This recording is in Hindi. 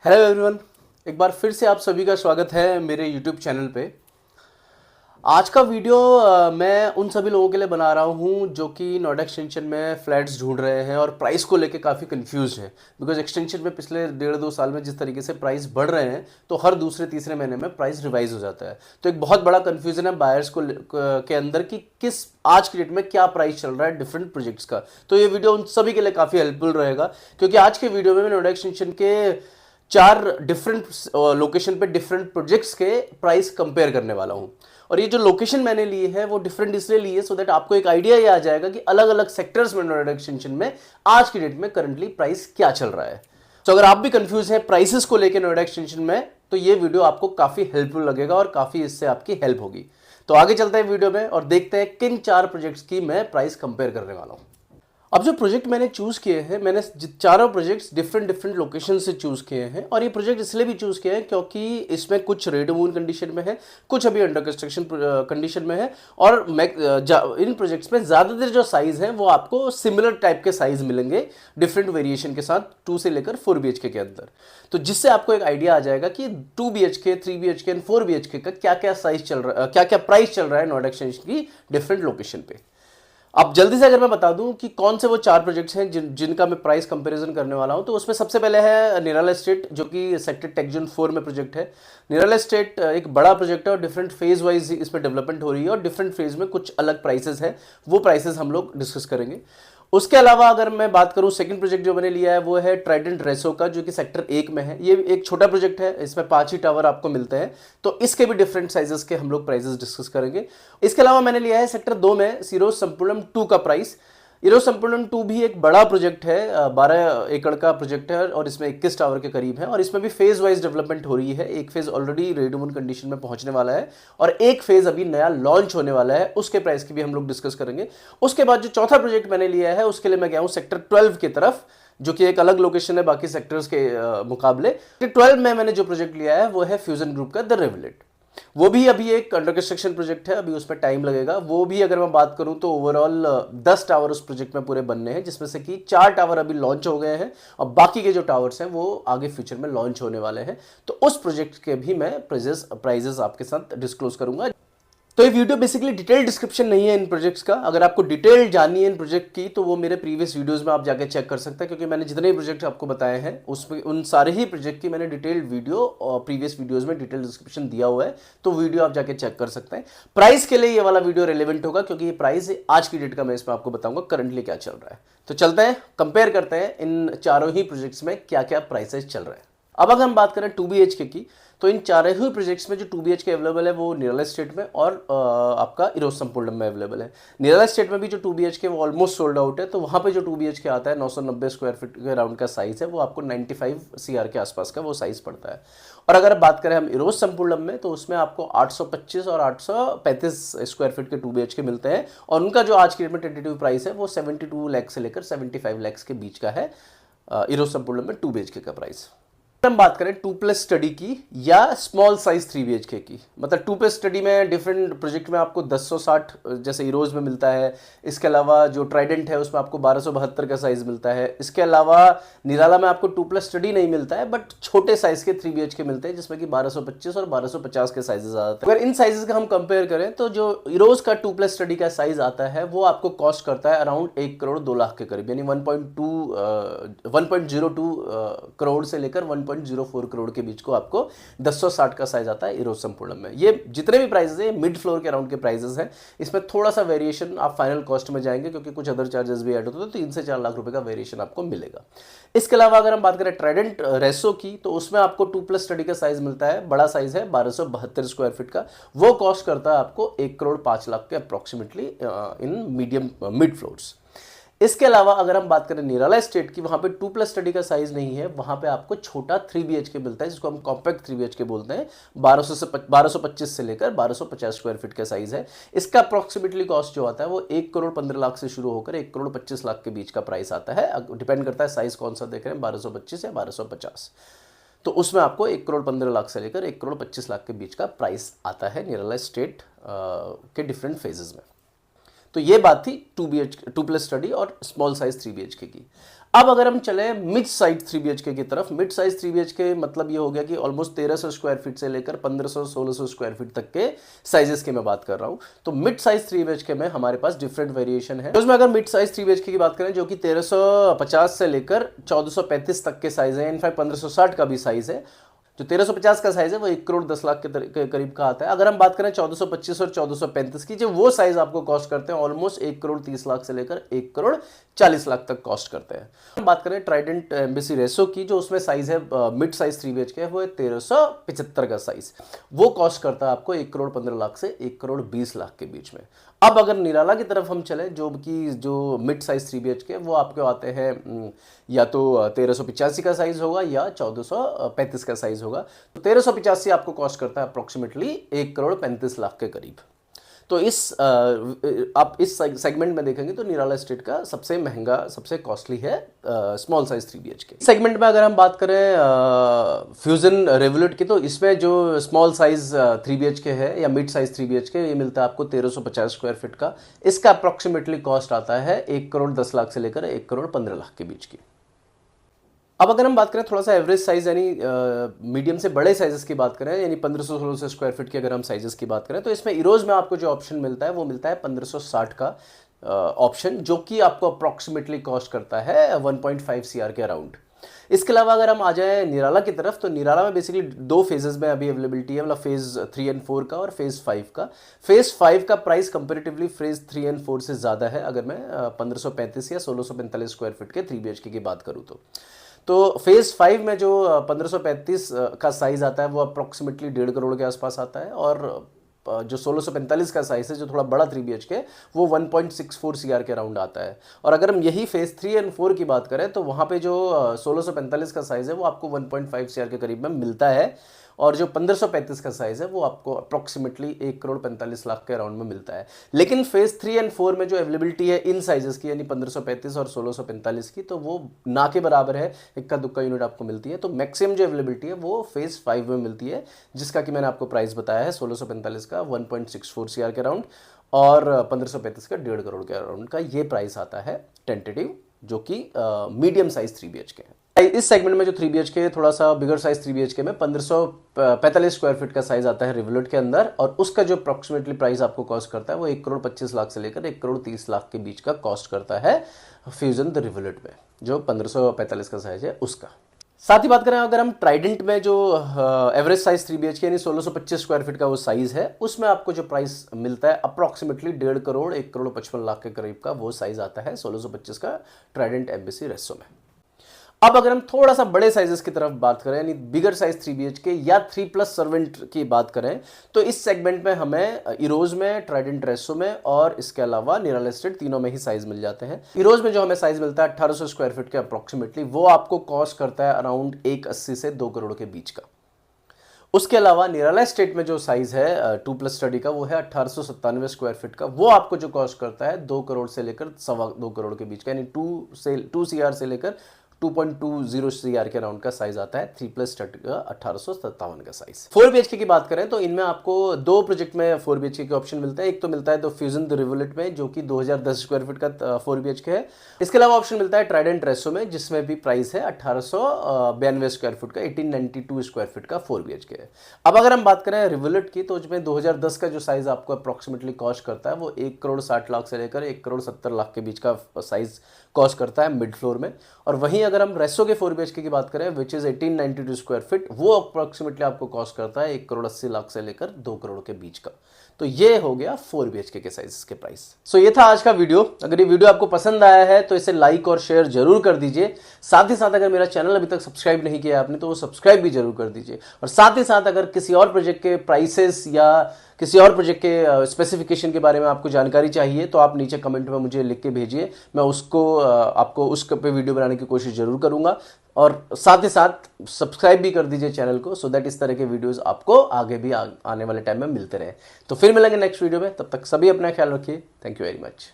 हेलो एवरीवन, एक बार फिर से आप सभी का स्वागत है मेरे यूट्यूब चैनल पे। आज का वीडियो मैं उन सभी लोगों के लिए बना रहा हूँ जो कि नोएडा एक्सटेंशन में फ्लैट्स ढूंढ रहे हैं और प्राइस को लेके काफ़ी कंफ्यूज हैं। बिकॉज एक्सटेंशन में पिछले 1.5-2 साल में जिस तरीके से प्राइस बढ़ रहे हैं तो हर दूसरे तीसरे महीने में प्राइस रिवाइज हो जाता है। तो एक बहुत बड़ा कन्फ्यूजन है बायर्स को के अंदर कि किस आज की डेट में क्या प्राइस चल रहा है डिफरेंट प्रोजेक्ट्स का। तो ये वीडियो उन सभी के लिए काफ़ी हेल्पफुल रहेगा, क्योंकि आज के वीडियो में मैं नोएडा एक्सटेंशन के 4 डिफरेंट लोकेशन पे डिफरेंट प्रोजेक्ट्स के प्राइस कंपेयर करने वाला हूं। और ये जो लोकेशन मैंने ली है वो डिफरेंट इसलिए ली है सो दैट आपको एक आइडिया ये आ जाएगा कि अलग अलग सेक्टर्स में नोएडा एक्सटेंशन में आज की डेट में करंटली प्राइस क्या चल रहा है। तो अगर आप भी कंफ्यूज हैं प्राइसेस को लेकर नोएडा एक्सटेंशन में तो ये वीडियो आपको काफी हेल्पफुल लगेगा और काफी इससे आपकी हेल्प होगी। तो आगे चलते हैं वीडियो में और देखते हैं किन 4 प्रोजेक्ट्स की मैं प्राइस कंपेयर करने वाला हूं। अब जो प्रोजेक्ट मैंने चूज़ किए हैं, मैंने चारों प्रोजेक्ट्स डिफरेंट डिफरेंट लोकेशन से चूज़ किए हैं। और ये प्रोजेक्ट इसलिए भी चूज़ किए हैं क्योंकि इसमें कुछ रेडी मून कंडीशन में है, कुछ अभी अंडर कंस्ट्रक्शन कंडीशन में है। और इन प्रोजेक्ट्स में ज़्यादातर जो साइज़ है वो आपको सिमिलर टाइप के साइज़ मिलेंगे डिफरेंट वेरिएशन के साथ 2 से लेकर 4 BHK के अंदर। तो जिससे आपको एक आइडिया आ जाएगा कि 2 BHK, 3 BHK एंड 4 BHK का क्या क्या साइज चल रहा है, क्या क्या प्राइस चल रहा है नोएडा एक्सटेंशन की डिफरेंट लोकेशन पे। अब जल्दी से अगर मैं बता दूं कि कौन से वो 4 प्रोजेक्ट्स हैं जिनका मैं प्राइस कंपैरिजन करने वाला हूं, तो उसमें सबसे पहले है निराला एस्टेट, जो कि सेक्टर टेक्जोन 4 में प्रोजेक्ट है। निराला एस्टेट एक बड़ा प्रोजेक्ट है और डिफरेंट फेज वाइज इसमें डेवलपमेंट हो रही है और डिफरेंट फेज में कुछ अलग प्राइसेस है, वो प्राइसेस हम लोग डिस्कस करेंगे। उसके अलावा अगर मैं बात करूं, सेकंड प्रोजेक्ट जो मैंने लिया है वो है ट्राइडेंट रेसो का, जो कि सेक्टर 1 में है। ये एक छोटा प्रोजेक्ट है, इसमें 5 ही टावर आपको मिलते हैं। तो इसके भी डिफरेंट साइजेस के हम लोग प्राइसेस डिस्कस करेंगे। इसके अलावा मैंने लिया है सेक्टर 2 में सीरोज संपूर्णम 2 का प्राइस। इरोज संपूर्णम 2 भी एक बड़ा प्रोजेक्ट है, 12 एकड़ का प्रोजेक्ट है और इसमें 21 टावर के करीब है। और इसमें भी फेज वाइज डेवलपमेंट हो रही है। एक phase already ready moon condition में पहुंचने वाला है और एक फेज अभी नया लॉन्च होने वाला है, उसके प्राइस की भी हम लोग डिस्कस करेंगे। उसके बाद जो चौथा प्रोजेक्ट मैंने लिया है उसके लिए मैं गया हूं सेक्टर 12 की तरफ, जो कि एक अलग लोकेशन है बाकी सेक्टर्स के मुकाबले। 12 में मैंने जो प्रोजेक्ट लिया है वो है फ्यूजन ग्रुप का द रेवलेट। वो भी अभी एक अंडर कंस्ट्रक्शन प्रोजेक्ट है, अभी उसमें टाइम लगेगा। वो भी अगर मैं बात करूं तो ओवरऑल 10 टावर उस प्रोजेक्ट में पूरे बनने हैं, जिसमें से कि 4 टावर अभी लॉन्च हो गए हैं और बाकी के जो टावर्स हैं वो आगे फ्यूचर में लॉन्च होने वाले हैं। तो उस प्रोजेक्ट के भी मैं प्राइजेस आपके साथ डिस्क्लोज करूंगा। तो ये वीडियो बेसिकली डिटेल डिस्क्रिप्शन नहीं है इन प्रोजेक्ट्स का। अगर आपको डिटेल जाननी है इन प्रोजेक्ट की तो वो मेरे प्रीवियस वीडियोस में आप जाके चेक कर सकते हैं, क्योंकि मैंने जितने प्रोजेक्ट आपको बताए हैं उसमें उन सारे ही प्रोजेक्ट की मैंने डिटेल्ड वीडियो और प्रीवियस वीडियोस में डिटेल डिस्क्रिप्शन दिया हुआ है। तो वीडियो आप जाके चेक कर सकते हैं। प्राइस के लिए ये वाला वीडियो रेलिवेंट होगा, क्योंकि ये प्राइस आज की डेट का मैं इसमें आपको बताऊंगा करंटली क्या चल रहा है। तो चलते हैं, कंपेयर करते हैं इन चारों ही प्रोजेक्ट्स में क्या क्या प्राइसेस चल रहे हैं। अब अगर हम बात करें 2 BHK की, तो इन चारों ही प्रोजेक्ट्स में जो 2 BHK अवेलेबल है वो निराला स्टेट में और आपका इरोज संपूर्णम में अवेलेबल है। निराला स्टेट में भी जो 2 BHK वो ऑलमोस्ट सोल्ड आउट है। तो वहाँ पे जो 2 BHK आता है 990 स्क्वायर फीट के राउंड का साइज़ है, वो आपको 95 CR के आसपास का वो साइज़ पड़ता है। और अगर बात करें हम इरोज संपूर्णम में, तो उसमें आपको 825 और 835 स्क्वायर फीट के 2 BHK मिलते हैं। और उनका जो आज की डेट में टेंटेटिव प्राइस है वो 72 लाख से लेकर 75 लाख के बीच का है इरोज संपूर्णम में 2 BHK का प्राइस। हम बात करें 2+ स्टडी की या स्मॉल साइज 3 BHK की, मतलब 2+ स्टडी में डिफरेंट प्रोजेक्ट में आपको 1060 जैसे इरोज में मिलता है। इसके अलावा जो ट्राइडेंट है उसमें आपको 1272 का साइज मिलता है। इसके अलावा निराला में आपको 2+ स्टडी नहीं मिलता है, बट छोटे साइज के 3 BHK मिलते हैं, जिसमें कि 1225 और 1250 के साइजेस आ जाते हैं। अगर इन साइजेस का हम कंपेयर करें तो जो इरोज का 2+ स्टडी का साइज आता है वो आपको कॉस्ट करता है अराउंड 1 करोड़ 2 लाख के करीब, यानी 1.02 करोड़ से लेकर 1.04 करोड़ के बीच को आपको 1060 का साइज आता है इरोज संपूर्णम में। ये जितने भी प्राइसेस हैं मिड फ्लोर के अराउंड के प्राइसेस हैं। इसमें थोड़ा सा वेरिएशन आप फाइनल कॉस्ट में जाएंगे, क्योंकि कुछ अदर चार्जेस भी ऐड होते हैं, तो 3 से 4 लाख रुपए का वेरिएशन आपको मिलेगा। इसके अलावा अगर हम बात करें ट्राइडेंट रेसो की, तो उसमें आपको 2+ स्टडी का साइज मिलता है, बड़ा साइज है 1272 स्क्वायर फीट का। वो कॉस्ट करता है आपको 1 करोड़ 5 लाख के approximately in medium mid floors. इसके अलावा अगर हम बात करें निराला स्टेट की, वहां पे 2+ स्टडी का साइज नहीं है, वहां पे आपको छोटा 3 BHK मिलता है, जिसको हम कॉम्पैक्ट 3 BHK बोलते हैं। 1225 से लेकर 1250 स्क्वायर फीट का साइज है। इसका अप्रोक्सीमेटली कॉस्ट जो आता है वो 1 करोड़ 15 लाख से शुरू होकर 1 करोड़ 25 लाख के बीच का प्राइस आता है। डिपेंड करता है साइज कौन सा देख रहे हैं, 1225 या 1250। तो उसमें आपको 1 करोड़ 15 लाख से लेकर 1 करोड़ 25 लाख के बीच का प्राइस आता है निराला स्टेट के डिफरेंट फेजेस में। तो ये बात थी 2+ स्टडी और स्मॉल साइज 3 BHK की। अब अगर हम चले मिड साइज 3 BHK की तरफ, मिड साइज 3 BHK मतलब ये हो गया कि ऑलमोस्ट 1300 स्क्वायर फीट से लेकर 1500-1600 स्क्वायर फीट तक के साइजेस की मैं बात कर रहा हूं। तो मिड साइज 3 BHK में हमारे पास डिफरेंट वेरिएशन है। उसमें अगर मिड साइज 3 BHK की बात करें जो कि 1350 से लेकर 1435 तक के साइज है, इनफैक्ट 1560 का भी साइज है। जो 1350 का साइज है वो 1 करोड़ 10 लाख के करीब का आता है। अगर हम बात करें 1425 और 1435 की, जो वो साइज आपको कॉस्ट करते हैं ऑलमोस्ट 1 करोड़ 30 लाख से लेकर 1 करोड़ 40 लाख तक कॉस्ट करते हैं। हम बात करें ट्राइडेंट एम्बेसी रेसो की, जो उसमें साइज है मिड साइज 3 BHK है, वो है 1375 का साइज, वो कॉस्ट करता है आपको 1 करोड़ 15 लाख से 1 करोड़ 20 लाख के बीच में। अब अगर निराला की तरफ हम चले, जो मिड साइज 3 BHK वो आपके आते हैं या तो 1385 का साइज होगा या 1435 का साइज होगा। तो 1385 आपको कॉस्ट करता है अप्रोक्सीमेटली 1 करोड़ 35 लाख के करीब। तो आप इस सेगमेंट में देखेंगे तो निराला एस्टेट का सबसे महंगा, सबसे कॉस्टली है स्मॉल साइज 3 BHK सेगमेंट में। अगर हम बात करें फ्यूजन रेवोल्यूट की, तो इसमें जो स्मॉल साइज 3 BHK है या मिड साइज 3 BHK, ये मिलता है आपको 1350 स्क्वायर फीट का। इसका अप्रोक्सीमेटली कॉस्ट आता है 1 करोड़ 10 लाख से लेकर 1 करोड़ 15 लाख के बीच की। अब अगर हम बात करें थोड़ा सा एवरेज साइज यानी मीडियम से बड़े साइजेस की बात करें, यानी 1500-1600 स्क्वायर फीट की अगर हम साइजेस की बात करें, तो इसमें इरोज में आपको जो ऑप्शन मिलता है वो मिलता है 1560 का ऑप्शन, जो कि आपको अप्रॉक्सीमेटली कॉस्ट करता है 1.5 CR के अराउंड। इसके अलावा अगर हम आ जाए निराला की तरफ, तो निराला में बेसिकली 2 फेजेस में अभी अवेलेबिलिटी है, मतलब फेज 3 एंड 4 का और फेज 5 का। फेज 5 का प्राइस कंपेरेटिवली फेज 3 एंड 4 से ज़्यादा है अगर मैं 1535 या 1645 स्क्वायर फीट के 3 BHK की बात करूँ तो फेज 5 में जो 1535 का साइज आता है वो अप्रोक्सीमेटली 1.5 करोड़ के आसपास आता है, और जो 1645 का साइज है जो थोड़ा बड़ा 3 BHK वो 1.64 CR के अराउंड आता है। और अगर हम यही फेज 3 एंड 4 की बात करें तो वहाँ पे जो 1645 का साइज है वो आपको 1.5 CR के करीब में मिलता है, और जो 1535 का साइज है वो आपको अप्रोक्सीमेटली 1 करोड़ 45 लाख के अराउंड में मिलता है। लेकिन फेज 3 एंड 4 में जो अवेलेबिलिटी है इन साइजेस की, यानी 1535 और 1645 की, तो वो ना के बराबर है, इक्का दुक्का यूनिट आपको मिलती है। तो मैक्सिमम जो अवेलेबिलिटी है वो फेज 5 में मिलती है, जिसका कि मैंने आपको प्राइस बताया है 1645 का 1.64 CR के अराउंड, और 1535 का 1.5 करोड़ के अराउंड का ये प्राइस आता है टेंटेटिव, जो कि मीडियम साइज 3 BHK है। इस सेगमेंट में जो 3 BHK थोड़ा सा बिगर साइज 3 BHK में 1545 स्क्वायर फीट का साइज आता है रिवोल्यूट के अंदर, और उसका जो अप्रोक्सीमेटली प्राइस आपको कॉस्ट करता है वो 1 करोड़ 25 लाख से लेकर 1 करोड़ 30 लाख के बीच का कॉस्ट करता है फ्यूजन द रिवोल्यूट में, जो 1545 का साइज है उसका। साथ ही बात करें अगर हम ट्राइडेंट में जो एवरेज साइज 3 BHK यानी 1625 स्क्वायर फीट का वो साइज है, उसमें आपको जो प्राइस मिलता है अप्रोक्सीमेटली 1.5 करोड़ 1 करोड़ 55 लाख के करीब का वो साइज आता है 1625 का ट्राइडेंट एम्बेसी रेसो में। अब अगर हम थोड़ा सा बड़े साइजेस की तरफ बात करें, यानी बिगर साइज 3 BHK या 3+ सर्वेंट की बात करें, तो इस सेगमेंट में हमें इरोज में, ट्राइडेंट रेसो में और इसके अलावा निराला एस्टेट तीनों में ही साइज मिल जाते हैं। इरोज में जो हमें साइज मिलता है 1800 स्क्वायर फीट के अप्रोक्सीमेटली, वो आपको कॉस्ट करता है अराउंड 180 से 2 करोड़ के बीच का। उसके अलावा निराला एस्टेट में जो साइज है 2+ स्टडी का, वो है 1897 स्क्वायर फीट का, वो आपको जो कॉस्ट करता है 2 करोड़ से लेकर 2.25 करोड़ के बीच का, यानी 2 CR से लेकर 2.20 CR के राउंड का साइज आता है 3+ स्टडी का 1857 का साइज। 4 BHK की बात करें तो इनमें आपको 2 प्रोजेक्ट में 4 BHK के ऑप्शन मिलता है। एक तो मिलता है फ्यूजन द रिवोल्यूट में, जो कि 2010 स्क्वायर फीट का 4 BHK है। इसके अलावा ऑप्शन मिलता है ट्राइडेंट रेसो में, जिसमें भी प्राइस है 1892 स्क्वायर फीट का 1892 स्क्वायर फीट का 4 BHK है। अब अगर हम बात करें रिवोल्यूट की, तो उसमें 2010 का जो साइज आपको अप्रोक्सीमेटली कॉस्ट करता है वो 1 करोड़ 60 लाख से लेकर 1 करोड़ 70 लाख के बीच का साइज कॉस्ट करता है मिड फ्लोर में। और वहीं अगर हम रेसो के 4 BHK की बात करें, विच इज 1892 स्क्वायर फीट, वो अप्रोक्सीमेटली आपको कॉस्ट करता है 1 करोड़ 80 लाख से लेकर 2 करोड़ के बीच का। तो ये हो गया 4 BHK के साइज के प्राइस। सो ये था आज का वीडियो। अगर ये वीडियो आपको पसंद आया है तो इसे लाइक और शेयर जरूर कर दीजिए। साथ ही साथ अगर मेरा चैनल अभी तक सब्सक्राइब नहीं किया आपने तो वो सब्सक्राइब भी जरूर कर दीजिए। और साथ ही साथ अगर किसी और प्रोजेक्ट के प्राइसेस या किसी और प्रोजेक्ट के स्पेसिफिकेशन के बारे में आपको जानकारी चाहिए तो आप नीचे कमेंट में मुझे लिख के भेजिए, मैं उसको आपको उस पे वीडियो बनाने की कोशिश जरूर करूंगा। और साथ ही साथ सब्सक्राइब भी कर दीजिए चैनल को, सो दैट इस तरह के वीडियोस आपको आगे भी आने वाले टाइम में मिलते रहे। तो फिर मिलेंगे नेक्स्ट वीडियो में, तब तक सभी अपना ख्याल रखिए। Thank you very much.